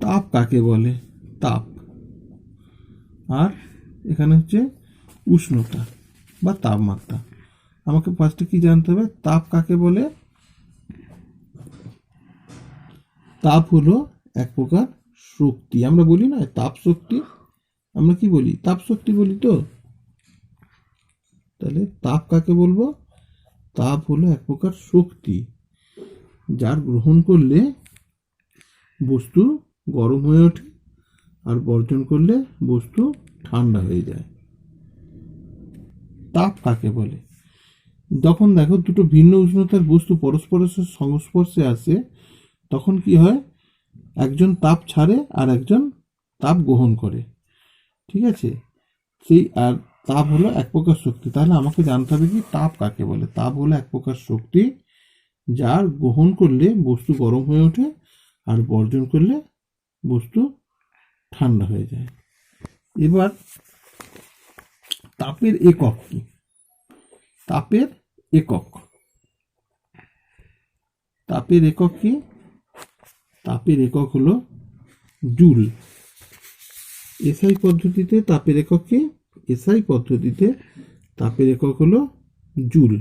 তাপ কাকে বলে? তাপ। আর এখানে হচ্ছে উষ্ণতা বা তাপমাত্রা। আমাকে ফার্স্টে কি জানতে হবে? তাপ কাকে বলে? তাপ হলো এক প্রকার শক্তি। আমরা বলি না তাপ শক্তি, আমরা কি বলি? তাপ শক্তি বলি তো। তাহলে তাপ কাকে বলবো? তাপ হলো এক প্রকার শক্তি, যার গ্রহণ করলে বস্তু গরম হয়ে ওঠে আর বর্জন করলে বস্তু ঠান্ডা হয়ে যায়। তাপ কাকে বলে? যখন দেখো দুটো ভিন্ন উষ্ণতার বস্তু পরস্পরের সংস্পর্শে আসে, তখন কি হয়? একজন তাপ ছাড়ে আর একজন তাপ গ্রহণ করে। ঠিক আছে? সেই আর তাপ হলো এক প্রকার শক্তি। তাহলে আমাকে জানতে হবে কি তাপ কাকে বলে? তাপ হলো এক প্রকার শক্তি, যার গ্রহণ করলে বস্তু গরম হয়ে ওঠে আর বর্জন করলে বস্তু ঠান্ডা হয়ে যায়। এবার তাপের একক কি? তাপের একক, তাপের একক কি? তাপের একক হলো জুল। এসআই পদ্ধতিতে তাপের একক কি? এসআই পদ্ধতিতে তাপের একক হলো জুল।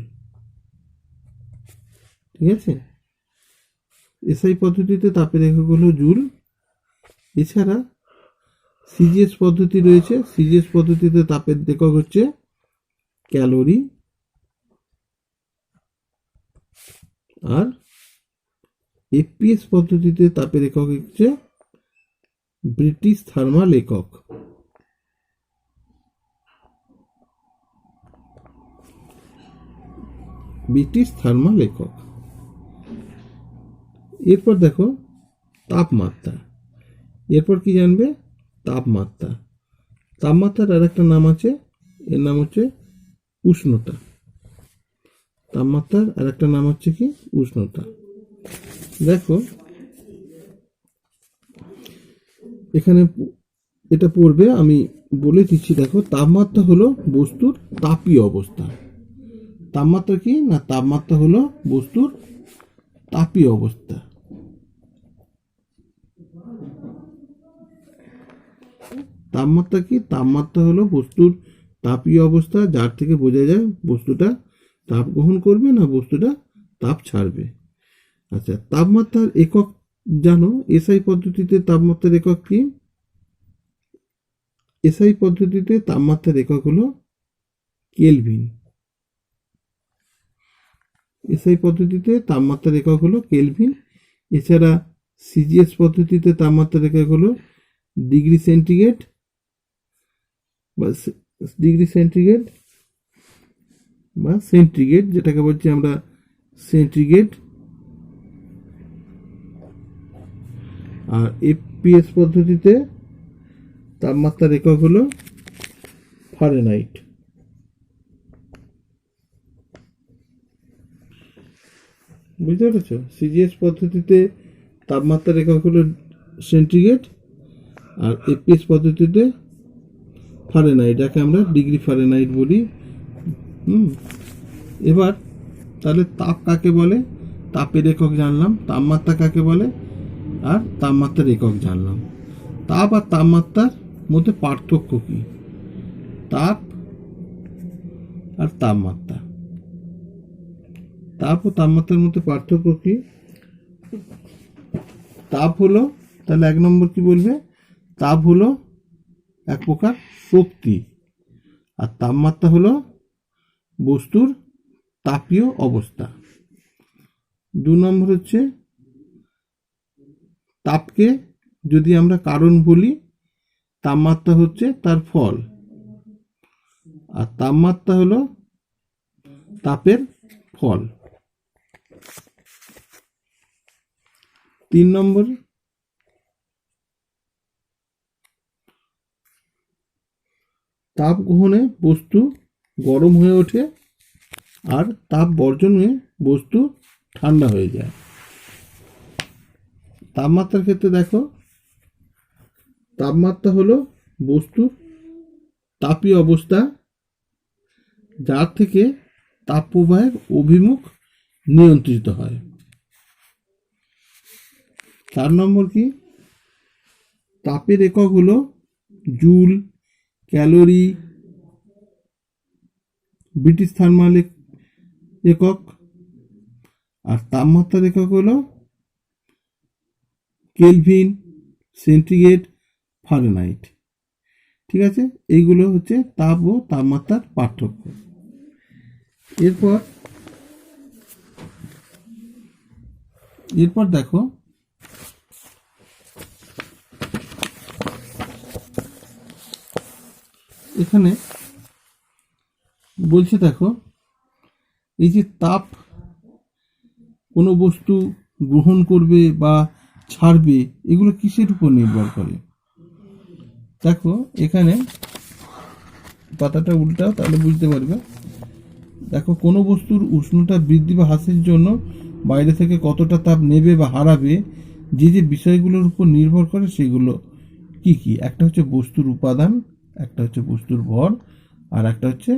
ঠিক আছে? এসআই পদ্ধতিতে তাপের একক হলো জুল। এছাড়া সিজিএস পদ্ধতি রয়েছে। সিজিএস পদ্ধতিতে তাপের একক হচ্ছে ক্যালোরি। আর এফপিএস পদ্ধতিতে তাপের একক হচ্ছে ব্রিটিশ থার্মাল একক। ব্রিটিশ থার্মাল একক। এরপর দেখো তাপমাত্রা। এরপর কি জানবে? তাপমাত্রা। তাপমাত্রার আর একটা নাম আছে, এর নাম হচ্ছে উষ্ণতা। তাপমাত্রার আর একটা নাম হচ্ছে কি? উষ্ণতা। দেখো এখানে এটা পড়বে, আমি বলে দিচ্ছি। দেখো তাপমাত্রা হলো বস্তুর তাপীয় অবস্থা। তাপমাত্রা কি না? তাপমাত্রা হলো বস্তুর তাপীয় অবস্থা। তাপমাত্রা কি? তাপমাত্রা হলো বস্তুর তাপীয় অবস্থা, যার থেকে বোঝা যায় বস্তুটা তাপ গ্রহণ করবে না বস্তুটা তাপ ছাড়বে। আচ্ছা, তাপমাত্রার একক জানো? এসআই পদ্ধতিতে তাপমাত্রার একক কি? এসআই পদ্ধতিতে তাপমাত্রার একক হলো কেলভিন। এসআই পদ্ধতিতে তাপমাত্রার একক হলো কেলভিন। এছাড়া সিজিএস পদ্ধতিতে তাপমাত্রার একক হলো ডিগ্রি সেন্টিগ্রেড বা ডিগ্রি সেন্টিগ্রেড বা সেন্টিগ্রেড, যেটাকে বলছি আমরা সেন্টিগ্রেড। আর এফপিএস পদ্ধতিতে তাপমাত্রার একক হলো ফারেনহাইট। বুঝতে পেরেছ? সিজিএস পদ্ধতিতে তাপমাত্রার একক হলো সেন্টিগ্রেড, আর এফপিএস পদ্ধতিতে ফারেনহাইট, যাকে আমরা ডিগ্রি ফারেনহাইট বলি। এবার তাহলে তাপ কাকে বলে? তাপের একক জানলাম। তাপমাত্রা কাকে বলে? আর তাপমাত্রার একক জানলাম। তাপ আর তাপমাত্রার মধ্যে পার্থক্য কি? তাপ আর তাপমাত্রা। তাপ ও তাপমাত্রার মধ্যে পার্থক্য কি? তাপ হলো, তাহলে এক নম্বর কি বলবে? তাপ হলো এক প্রকার শক্তি, আর তাপমাত্রা হলো বস্তুর তাপীয় অবস্থা। দু নম্বর হচ্ছে তাপকে যদি আমরা কারণ বলি, তাপমাত্রা হচ্ছে তার ফল, আর তাপমাত্রা হলো তাপের ফল। 3 নম্বর, তাপ গ্রহণে বস্তু গরম হয়ে ওঠে আর তাপ বর্জনে বস্তু ঠান্ডা হয়ে যায়। তাপমাত্রার ক্ষেত্রে দেখো, তাপমাত্রা হলো বস্তুর তাপীয় অবস্থা, যার থেকে তাপ প্রবাহের অভিমুখ নিয়ন্ত্রিত হয়। 4 নম্বর কি? তাপের একক হলো জুল, ক্যালোরি, ব্রিটিশ থার্মাল একক, আর তাপমাত্রার একক হলো কেলভিন, সেন্টিগ্রেড, ফারেনহাইট। ঠিক আছে, এইগুলো হচ্ছে তাপ ও তাপমাত্রার পার্থক্য। এরপর দেখো এখানে বলছে, দেখো এই যে তাপ কোনো বস্তু গ্রহণ করবে বা ছাড়বে, এগুলো কিসের উপর নির্ভর করে? দেখো এখানে পাতাটা উল্টাও, তাহলে বুঝতে পারবে। দেখো কোনো বস্তুর উষ্ণতা বৃদ্ধি বা হ্রাসের জন্য বাইরে থেকে কতটা তাপ নেবে বা হারাবে, যে যে বিষয়গুলোর উপর নির্ভর করে সেগুলো কি কি? একটা হচ্ছে বস্তুর উপাদান, একটা হচ্ছে বস্তুর ভর, আর একটা হচ্ছে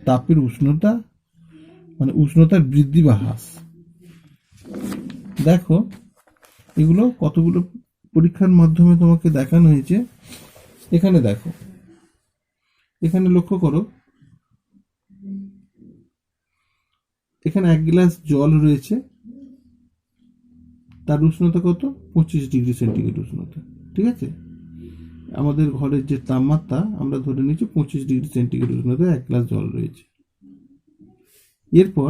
তাপের উষ্ণতা, মানে উষ্ণতার বৃদ্ধি বা হ্রাস। দেখো এগুলো কতগুলো পরীক্ষার মাধ্যমে তোমাকে দেখানো হয়েছে। এখানে দেখো, এখানে লক্ষ্য করো, এখানে 1 গ্লাস জল রয়েছে, তার উষ্ণতা কত? 25 ডিগ্রি সেন্টিগ্রেড উষ্ণতা। ঠিক আছে, আমাদের ঘরের যে তাপমাত্রা আমরা ধরে নিচ্ছি 25 ডিগ্রি সেন্টিগ্রেড উষ্ণতা 1 গ্লাস জল রয়েছে। এরপর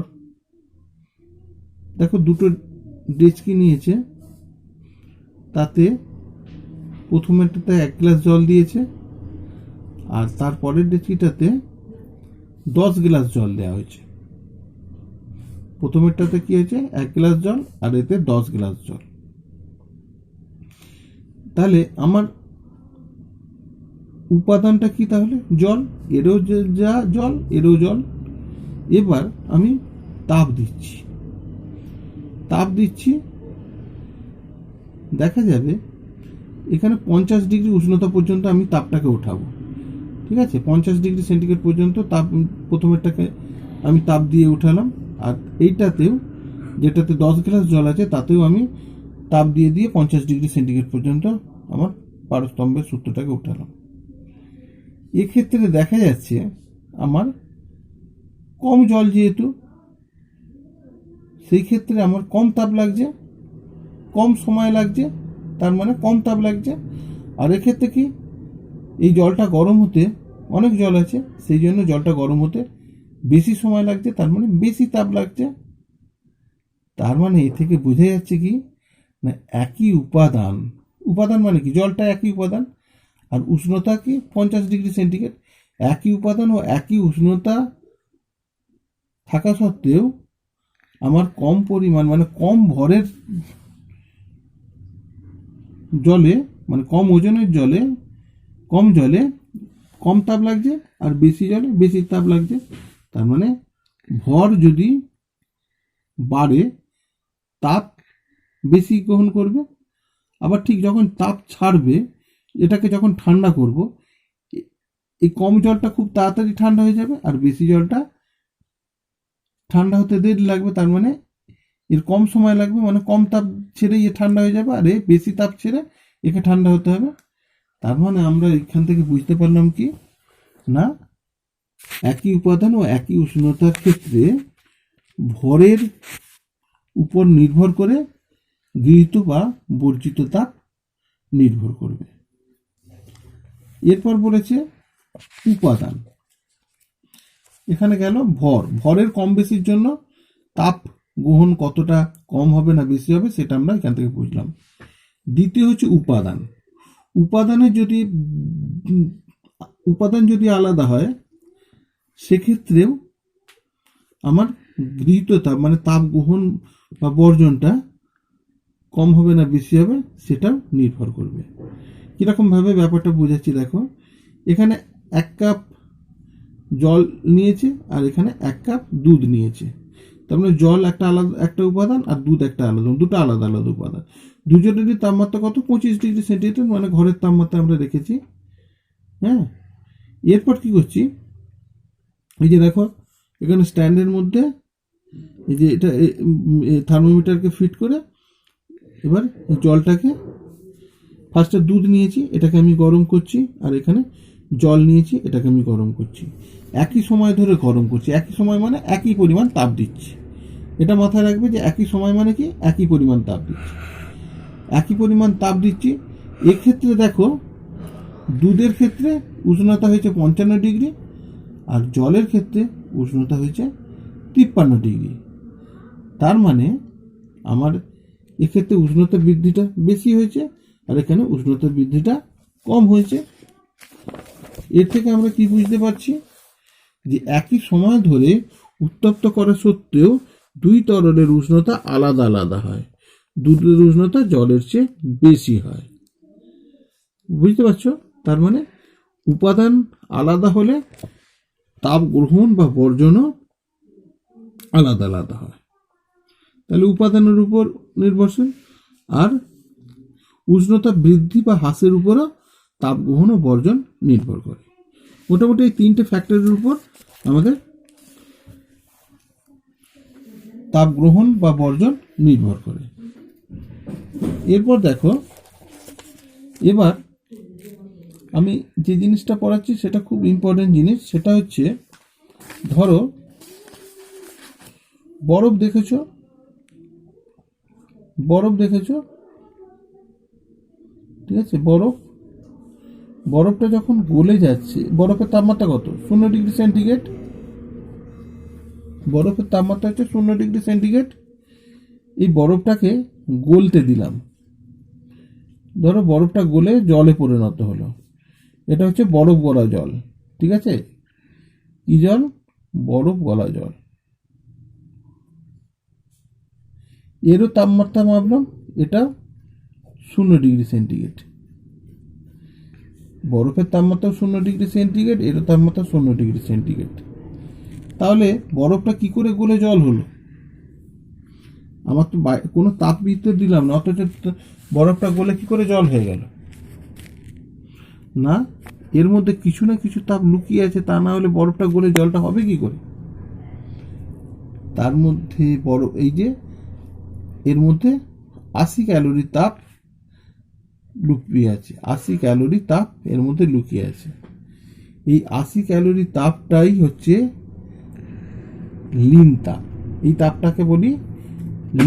দেখো দুটো ডেচকি নিয়েছে, তাতে প্রথমেরটাতে 1 গ্লাস জল দিয়েছে, আর তারপরের ডেচকিটাতে 10 গ্লাস জল দেওয়া হয়েছে। প্রথমেরটাতে কি হয়েছে? 1 গ্লাস জল, আর এতে 10 গ্লাস জল। তাহলে আমার উপাদানটা কি? তাহলে জল, এরও যা জল, এরও জল। এবার আমি তাপ দিচ্ছি, দেখা যাবে এখানে 50 ডিগ্রি উষ্ণতা পর্যন্ত আমি তাপটাকে ওঠাবো। ঠিক আছে, 50 ডিগ্রি সেন্টিগ্রেড পর্যন্ত তাপ, প্রথমেরটাকে আমি তাপ দিয়ে উঠালাম, আর এইটাতেও, যেটাতে 10 গ্লাস জল আছে, তাতেও আমি তাপ দিয়ে 50 ডিগ্রি সেন্টিগ্রেড পর্যন্ত আমার পারস্তম্ভের সূত্রটাকে উঠালাম। এক্ষেত্রে দেখা যাচ্ছে আমার কম জল, যেহেতু সেই ক্ষেত্রে আমার কম তাপ লাগছে, কম সময় লাগছে, তার মানে কম তাপ লাগছে। আর এক্ষেত্রে কি, এই জলটা গরম হতে, অনেক জল আছে সেই জন্য জলটা গরম হতে বেশি সময় লাগছে, তার মানে বেশি তাপ লাগছে। তার মানে এ থেকে বোঝা যাচ্ছে কি না, একই উপাদান, উপাদান মানে কি, জলটা একই উপাদান, আর উষ্ণতা কি 50 ডিগ্রি সেন্টিগ্রেড, একই উপাদান ও একই উষ্ণতা থাকা সত্ত্বেও আমার কম পরিমাণ, মানে কম ভরের জলে, মানে কম ওজনের জলে, কম জলে কম তাপ লাগছে, আর বেশি জলে বেশি তাপ লাগছে। তার মানে ভর যদি বাড়ে, তাপ বেশি গ্রহণ করবে। আবার ঠিক যখন তাপ ছাড়বে, এটাকে যখন ঠান্ডা করব, এই কম জলটা খুব তাড়াতাড়ি ঠান্ডা হয়ে যাবে, আর বেশি জলটা ঠান্ডা হতে দেরি লাগবে। তার মানে এর কম সময় লাগবে, মানে কম তাপ ছেড়ে ইয়ে ঠান্ডা হয়ে যাবে, আর এ বেশি তাপ ছেড়ে একে ঠান্ডা হতে হবে। তার মানে আমরা এখান থেকে বুঝতে পারলাম কি না, একই উপাদান ও একই উষ্ণতার ক্ষেত্রে ভরের উপর নির্ভর করে গৃহীত বা বর্জিত তাপ নির্ভর করবে। এরপর বলেছে উপাদান। এখানে গেল ভর, ভরের কম বেশির জন্য তাপ গ্রহণ কতটা কম হবে না বেশি হবে, সেটা আমরা এখান থেকে বুঝলাম। দ্বিতীয় হচ্ছে উপাদান। উপাদান যদি আলাদা হয়, সেক্ষেত্রেও আমার গৃহীত তাপ, মানে তাপ গ্রহণ বা বর্জনটা কম হবে না বেশি হবে, সেটাও নির্ভর করবে। কিরকম ভাবে ব্যাপারটা বোঝাচ্ছি দেখো, এখানে 1 কাপ জল নিয়েছে, আর এখানে 1 কাপ দুধ নিয়েছে। তার মানে জল একটা আলাদা একটা উপাদান, আর দুধ একটা আলাদা, দুটো আলাদা আলাদা উপাদান। দুজনেরই তাপমাত্রা কত? 25 ডিগ্রি সেন্টিগ্রেড, মানে ঘরের তাপমাত্রা আমরা রেখেছি। হ্যাঁ, এরপর কি করছি, এই যে দেখো এখানে স্ট্যান্ডের মধ্যে এই যে এটা থার্মোমিটারকে ফিট করে এবার জলটাকে ফার্স্টে দুধ নিয়েছি, এটাকে আমি গরম করছি, আর এখানে জল নিয়েছি, এটাকে আমি গরম করছি। একই সময় ধরে গরম করছি, একই সময় মানে একই পরিমাণ তাপ দিচ্ছি। এটা মাথায় রাখবে যে একই সময় মানে কি, একই পরিমাণ তাপ দিচ্ছি। একই পরিমাণ তাপ দিচ্ছি। এক্ষেত্রে দেখো, দুধের ক্ষেত্রে উষ্ণতা হয়েছে 55 ডিগ্রি, আর জলের ক্ষেত্রে উষ্ণতা হয়েছে 53 ডিগ্রি। তার মানে আমার এক্ষেত্রে উষ্ণতা বৃদ্ধিটা বেশি হয়েছে, আর এখানে উষ্ণতা বৃদ্ধিটা কম হয়েছে। এর থেকে আমরা কি বুঝতে পারছি, যে একই সময় ধরে উত্তপ্ত করা সত্ত্বেও দুই তরলের উষ্ণতা আলাদা আলাদা হয়, দুধের উষ্ণতা জলের চেয়ে বেশি হয়। বুঝতে পারছো? তার মানে উপাদান আলাদা হলে তাপ গ্রহণ বা বর্জনও আলাদা আলাদা হয়। তাহলে উপাদানের উপর নির্ভরশীল, আর উষ্ণতা বৃদ্ধি বা হ্রাসের উপরও তাপ গ্রহণ ও বর্জন নির্ভর করে। মোটামুটি এই তিনটে ফ্যাক্টরের উপর আমাদের তাপ গ্রহণ বা বর্জন নির্ভর করে। এরপর দেখো, এবার আমি যে জিনিসটা পড়াচ্ছি সেটা খুব ইম্পর্টেন্ট জিনিস। সেটা হচ্ছে, ধরো বরফ দেখেছো, ঠিক আছে? বরফটা যখন গলে যাচ্ছে, বরফের তাপমাত্রা কত? 0 ডিগ্রি সেন্টিগ্রেড। বরফের তাপমাত্রা হচ্ছে 0 ডিগ্রি সেন্টিগ্রেড। এই বরফটাকে গলতে দিলাম, ধরো বরফটা গলে জলে পরিণত হলো। এটা হচ্ছে বরফ গলা জল, ঠিক আছে? কি জল? বরফ গলা জল। এরও তাপমাত্রা মাপলাম, এটা 0 ডিগ্রি সেন্টিগ্রেড। বরফের তাপমাত্রা 0 ডিগ্রি সেন্টিগ্রেড, এরও তাপমাত্রা 0 ডিগ্রি সেন্টিগ্রেড। তাহলে বরফটা কি করে গলে জল হলো? আমার তো কোনো তাপ বিদ্যুৎ দিলাম না, অথচ বরফটা গলে কি করে জল হয়ে গেল? না, এর মধ্যে কিছু না কিছু তাপ লুকিয়ে আছে, তা না হলে বরফটা গলে জলটা হবে কি করে? তার মধ্যে এই যে এর মধ্যে 80 ক্যালোরি তাপ লুকিয়ে আছে। 80 ক্যালোরি তাপ এর মধ্যে লুকিয়ে আছে। এই 80 ক্যালোরি তাপটাই হচ্ছে লীন তাপ। এই তাপটাকে বলি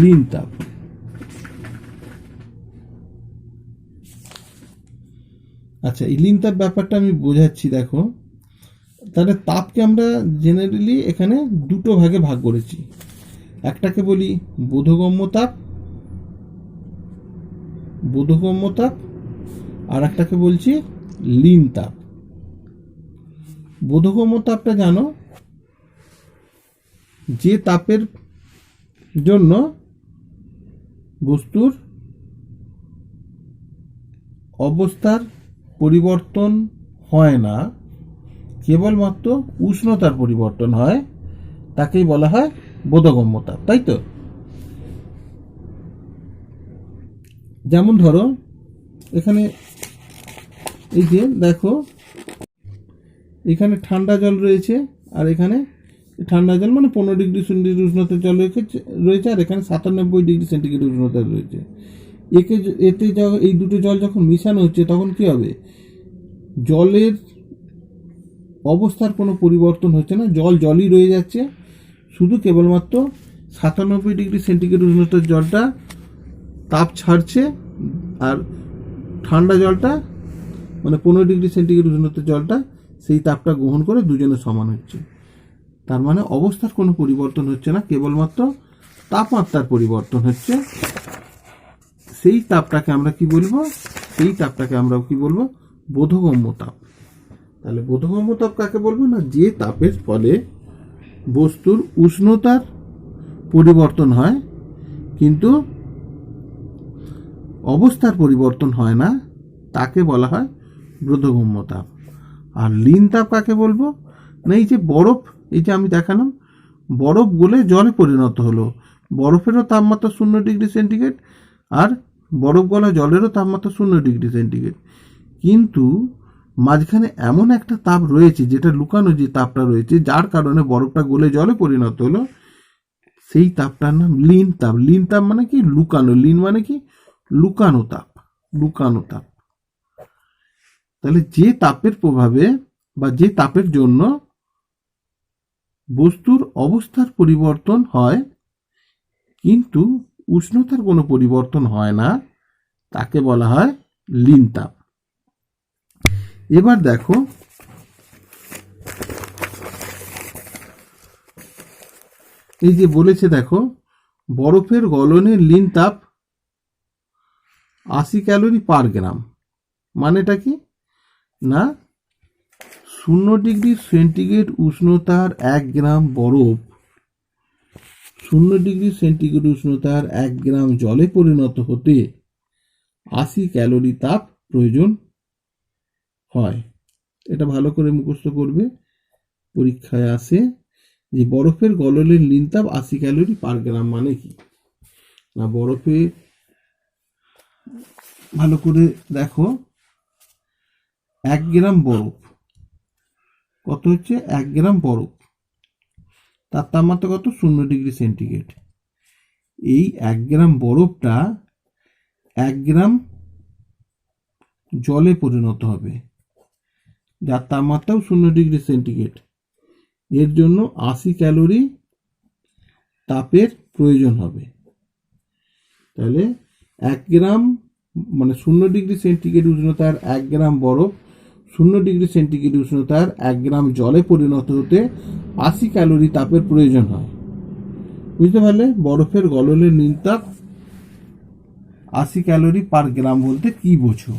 লীন তাপ। আচ্ছা, এই লীন তাপ ব্যাপারটা আমি বোঝাচ্ছি, দেখো। তাহলে তাপকে আমরা জেনারেলি এখানে দুটো ভাগে ভাগ করেছি। একটাকে বলি বোধগম্য তাপ, আর একটাকে বলছি লীন তাপ। বোধগম্য তাপটা জানো, যে তাপের জন্য বস্তুর অবস্থার পরিবর্তন হয় না, কেবলমাত্র উষ্ণতার পরিবর্তন হয়, তাকেই বলা হয় বোধগম্য তাপ, তাই তো? যেমন ধরো, এখানে এই যে দেখো, এখানে ঠান্ডা জল রয়েছে, আর এখানে ঠান্ডা জল মানে 15 ডিগ্রি সেন্টিগ্রেড উষ্ণতার জল রয়েছে, আর এখানে 97 ডিগ্রি সেন্টিগ্রেড উষ্ণতা রয়েছে। এতে এই দুটো জল যখন মিশানো হচ্ছে, তখন কি হবে? জলের অবস্থার কোনো পরিবর্তন হচ্ছে না, জল জলই রয়ে যাচ্ছে। শুধু কেবলমাত্র 97 ডিগ্রি সেন্টিগ্রেড উষ্ণতার জলটা তাপ ছাড়ছে, আর ঠান্ডা জলটা মানে 15 ডিগ্রি সেন্টিগ্রেড উষ্ণতার জলটা সেই তাপটা গ্রহণ করে দুজনের সমান হচ্ছে। তার মানে অবস্থার কোনো পরিবর্তন হচ্ছে না, কেবলমাত্র তাপমাত্রার পরিবর্তন হচ্ছে। সেই তাপটাকে আমরা কি বলবো? বোধগম্য তাপ। তাহলে বোধগম্য তাপ কাকে বলবো? না, যে তাপের ফলে বস্তুর উষ্ণতার পরিবর্তন হয় কিন্তু অবস্থার পরিবর্তন হয় না, তাকে বলা হয় বোধগম্য তাপ। আর লীন তাপ কাকে বলবো? না, এই যে বরফ, এই যে আমি দেখালাম, বরফ গলে জলে পরিণত হলো, বরফেরও তাপমাত্রা 0 ডিগ্রি সেন্টিগ্রেড, আর বরফ গলা জলেরও তাপমাত্রা 0 ডিগ্রি সেন্টিগ্রেড। কিন্তু মাঝখানে এমন একটা তাপ রয়েছে, যেটা লুকানো, যে তাপটা রয়েছে, যার কারণে বরফটা গলে জলে পরিণত হলো, সেই তাপটার নাম লীন তাপ। লীন তাপ মানে কি? লুকানো। লীন মানে কি? লুকানো তাপ। তাহলে যে তাপের প্রভাবে বা যে তাপের জন্য বস্তুর অবস্থার পরিবর্তন হয় কিন্তু উষ্ণতার কোনো পরিবর্তন হয় না, তাকে বলা হয় লীন তাপ। এবার দেখো এই যে বলেছে, দেখো বরফের গলনের লীন তাপ 80 ক্যালোরি পার গ্রাম। মানেটা কি না, 0 ডিগ্রি সেন্টিগ্রেড উষ্ণতার 1 গ্রাম বরফ 0 ডিগ্রি সেন্টিগ্রেড উষ্ণতার 1 গ্রাম জলে পরিণত হতে 80 ক্যালোরি তাপ প্রয়োজন হয়। এটা ভালো করে মুখস্থ করবে, পরীক্ষায় আসে যে বরফের গলনের লীন তাপ 80 ক্যালোরি পার গ্রাম মানে কি না, বরফে ভালো করে দেখো 1 গ্রাম বরফ কত হচ্ছে, 1 গ্রাম বরফ তার তাপমাত্রা কত, 0 ডিগ্রি সেন্টিগ্রেড। এই 1 গ্রাম বরফটা 1 গ্রাম জলে পরিণত হবে, যার তাপমাত্রাও 0 ডিগ্রি সেন্টিগ্রেড। এর জন্য 80 ক্যালোরি তাপের প্রয়োজন হবে। তাহলে 1 গ্রাম মানে 0 ডিগ্রি সেন্টিগ্রেড উষ্ণতার 1 গ্রাম বরফ 0 ডিগ্রি সেন্টিগ্রেড উষ্ণতার 1 গ্রাম জলে পরিণত হতে 80 ক্যালোরি তাপের প্রয়োজন হয়। বুঝতে পারলে বরফের গলনের লীন তাপ 80 ক্যালোরি পার গ্রাম বলতে কি বোঝো?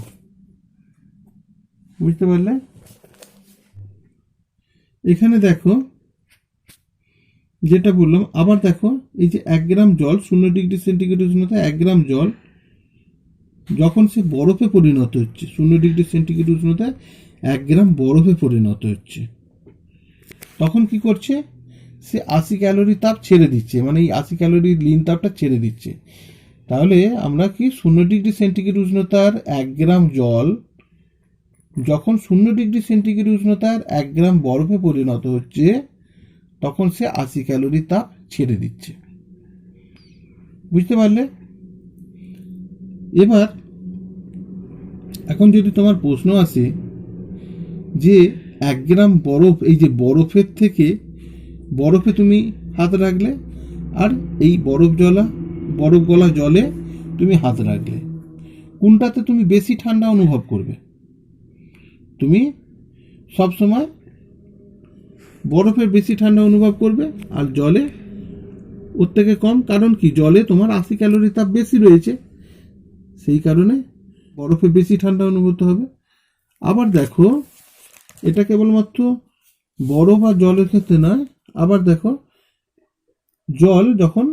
বুঝতে পারলে? এখানে দেখো যেটা বললাম, আবার দেখো এই যে 1 গ্রাম জল 0 ডিগ্রি সেন্টিগ্রেড উষ্ণতায় 1 গ্রাম জল যখন সে বরফে পরিণত হচ্ছে, 0 ডিগ্রি সেন্টিগ্রেড উষ্ণতায় 1 গ্রাম বরফে পরিণত হচ্ছে, তখন কি করছে, সে 80 ক্যালোরি তাপ ছেড়ে দিচ্ছে, মানে এই 80 ক্যালোরি লীন তাপটা ছেড়ে দিচ্ছে। তাহলে আমরা কি 0 ডিগ্রি সেন্টিগ্রেড উষ্ণতার 1 গ্রাম জল যখন 0 ডিগ্রি সেন্টিগ্রেড উষ্ণতার 1 গ্রাম বরফে পরিণত হচ্ছে, তখন সে 80 ক্যালোরি তাপ ছেড়ে দিচ্ছে। বুঝতে পারলে? এবার এখন যদি তোমার প্রশ্ন আসে যে 1 গ্রাম বরফ, এই যে বরফের থেকে বরফে তুমি হাত রাখলে আর এই বরফ গলা জলে তুমি হাত রাখলে, কোনটাতে তুমি বেশি ঠান্ডা অনুভব করবে? তুমি সবসময় বরফের বেশি ঠান্ডা অনুভব করবে, আর জলে ওর থেকে কম। কারণ কি, জলে তোমার 80 ক্যালোরি তাপ বেশি রয়েছে, সেই কারণে বরফে বেশি ঠান্ডা অনুভূত হবে। আবার দেখো, এটা কেবলমাত্র বরফ আর জলের ক্ষেত্রে নয়, আবার দেখো জল যখন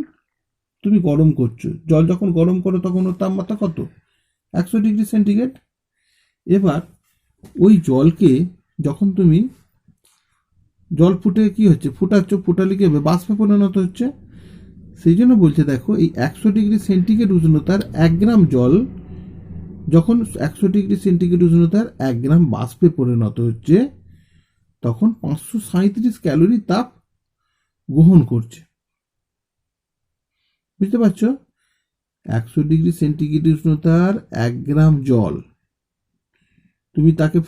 তুমি গরম করছো, জল যখন গরম করো তখন ওর তাপমাত্রা কত, 100 ডিগ্রি সেন্টিগ্রেড। এবার ওই জলকে যখন তুমি জল ফুটে কি হচ্ছে, ফুটালে কি হবে, বাষ্পে পরিণত হচ্ছে। সেই জন্য বলছে দেখো, এই 100 ডিগ্রি সেন্টিগ্রেড উষ্ণতার 1 গ্রাম জল যখন 100 ডিগ্রি সেন্টিগ্রেড উষ্ণতার 1 গ্রাম বাষ্পে পরিণত হচ্ছে, তখন 537 ক্যালোরি তাপ গ্রহণ করছে। বুঝতে পারছো? 100 ডিগ্রি সেন্টিগ্রেড উষ্ণতার 1 গ্রাম জল তুমি তাকে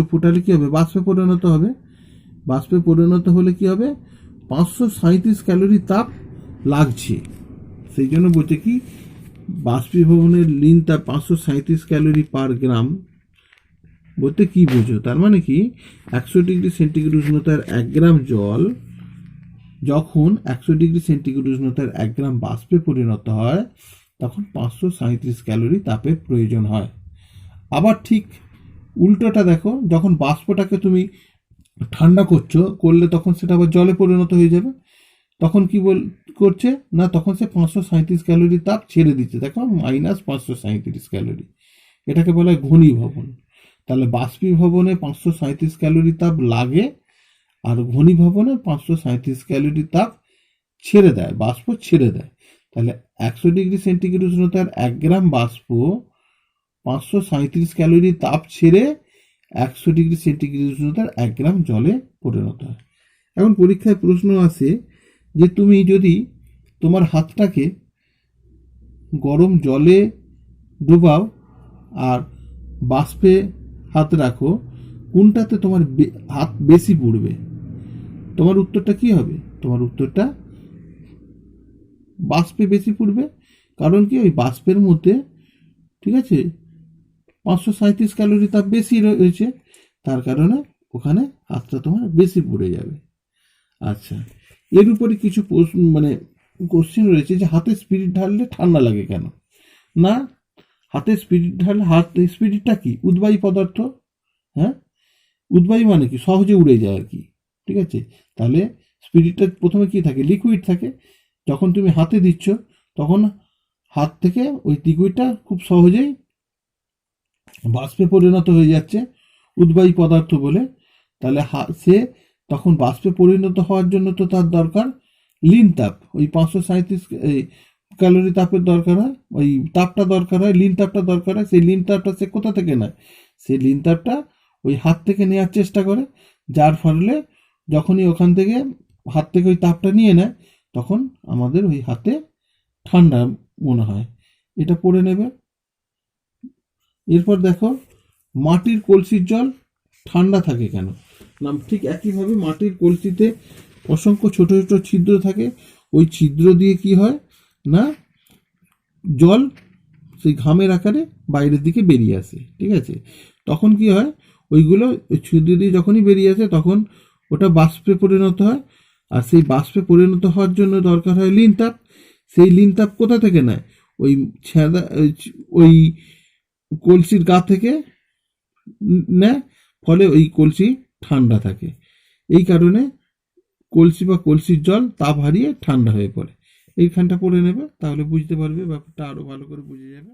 ফুটালে কি হবে, বাষ্পে পরিণত হবে। বাষ্পে পরিণত হলে কি হবে, 537 ক্যালোরি তাপ লাগছে। সেই জন্য বলছে কি, বাষ্পীভবনের লীন তাপ 537 ক্যালোরি পার গ্রাম বলতে কি বোঝো? তার মানে কি, 100 ডিগ্রি সেন্টিগ্রেড উষ্ণতার 1 গ্রাম জল যখন 100 ডিগ্রি সেন্টিগ্রেড উষ্ণতার 1 গ্রাম বাষ্পে পরিণত হয়, তখন 537 ক্যালোরি তাপের প্রয়োজন হয়। আবার ঠিক উল্টোটা দেখো, যখন বাষ্পটাকে তুমি ঠান্ডা করলে তখন সেটা আবার জলে পরিণত হয়ে যাবে, তখন কি করছে না, তখন সে 537 ক্যালোরি তাপ ছেড়ে দিচ্ছে। দেখো -537 ক্যালোরি, এটাকে বলা হয় ঘনীভবন। তাহলে বাষ্পীভবনে 537 ক্যালোরি তাপ লাগে, আর ঘনীভবনে 537 ক্যালোরি তাপ ছেড়ে দেয়, বাষ্প ছেড়ে দেয়। তাহলে 100 ডিগ্রি সেন্টিগ্রেড উষ্ণতার 1 গ্রাম বাষ্প 537 ক্যালোরি তাপ ছেড়ে 100 ডিগ্রি সেন্টিগ্রেড উষ্ণতার 1 গ্রাম জলে পরিণত হয়। এখন পরীক্ষায় প্রশ্ন আসে যে তুমি যদি তোমার হাতটাকে গরম জলে ডুবাও আর বাষ্পে হাত রাখো, কোনটাতে তোমার হাত বেশি পুড়বে? তোমার উত্তরটা কি হবে? তোমার উত্তরটা বাষ্পে বেশি পুড়বে। কারণ কি, ওই বাষ্পের মধ্যে, ঠিক আছে, 537 ক্যালোরি তাপ বেশি রয়েছে, তার কারণে ওখানে হাতটা তোমার বেশি পুড়ে যাবে। আচ্ছা, এর উপরে কিছু মানে কোশ্চেন রয়েছে যে হাতে স্পিরিট ঢাললে ঠান্ডা লাগে কেন? না, হাতে স্পিরিট ঢাললে, হাত স্পিরিটটা কি? উদ্বায়ী পদার্থ। হ্যাঁ, উদ্বায়ী মানে কি? সহজে উড়ে যায় আর কি। ঠিক আছে, তাহলে স্পিরিটটা প্রথমে কি থাকে? লিকুইড থাকে। যখন তুমি হাতে দিচ্ছ তখন হাত থেকে ওই লিকুইডটা খুব সহজেই বাষ্পে পরিণত হয়ে যাচ্ছে উদ্বায়ী পদার্থ বলে। তাহলে সে তখন বাষ্পে পরিণত হওয়ার জন্য তো তার দরকার লিন তাপ, ওই 537 ক্যালোরি তাপের দরকার হয়, ওই তাপটা দরকার হয়, লিন তাপটা দরকার হয়। সেই লিন তাপটা সে কোথা থেকে নেয়? সেই লিন তাপটা ওই হাত থেকে নেওয়ার চেষ্টা করে, যার ফলে যখনই ওখান থেকে হাত থেকে ওই তাপটা নিয়ে নেয় তখন আমাদের ওই হাতে ঠান্ডা মনে হয়। এটা পড়ে নেবে। এরপর দেখো, মাটির কলসির জল ঠান্ডা থাকে কেন? না, ঠিক একইভাবে মাটির কলসিতে অসংখ্য ছোট ছোট ছিদ্র থাকে। ওই ছিদ্র দিয়ে কি হয় না, জল সেই ঘামের আকারে বাইরের দিকে বেরিয়ে আসে। ঠিক আছে, তখন কি হয়, ওইগুলো ওই ছিদ্র দিয়ে যখনই বেরিয়ে আসে তখন ওটা বাষ্পে পরিণত হয়। আর সেই বাষ্পে পরিণত হওয়ার জন্য দরকার হয় লিন তাপ। সেই লিন তাপ কোথা থেকে নেয়? ওই ছেদা, ওই কলসির গা থেকে নেয়, ফলে ওই কলসি ঠান্ডা থাকে। এই কারণে কলসি বা কলসির জল তাপ হারিয়ে ঠান্ডা হয়ে পড়ে। এইখানটা পড়ে নেবে, তাহলে বুঝতে পারবে, ব্যাপারটা আরো ভালো করে বুঝে যাবে।